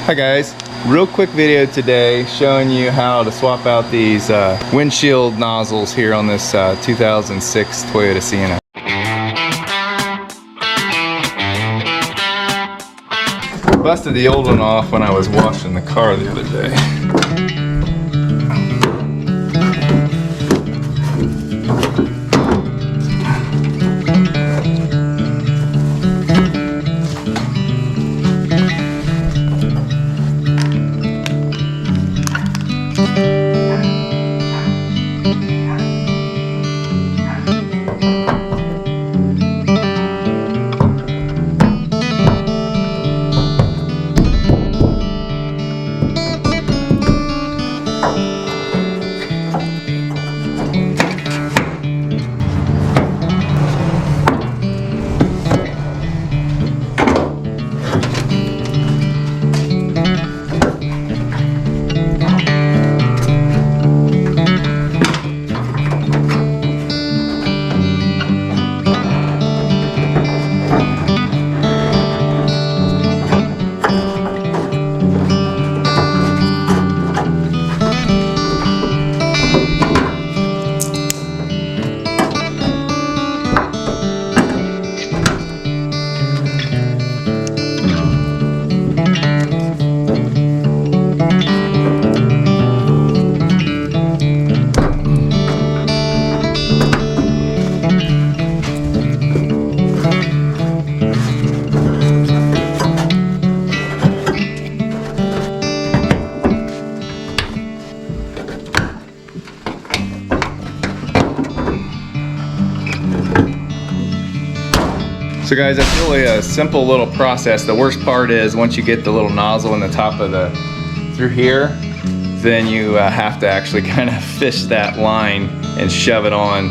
Hi guys, real quick video today showing you how to swap out these windshield nozzles here on this 2006 Toyota Sienna. Busted the old one off when I was washing the car the other day. So guys, that's really a simple little process. The worst part is once you get the little nozzle in the top of the, through here, then you have to actually kind of fish that line and shove it on.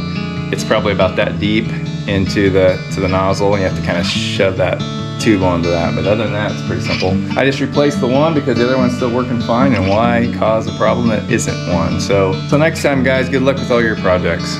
It's probably about that deep into the nozzle, and you have to kind of shove that tube onto that. But other than that, it's pretty simple. I just replaced the one because the other one's still working fine, and why cause a problem that isn't one? So next time guys, good luck with all your projects.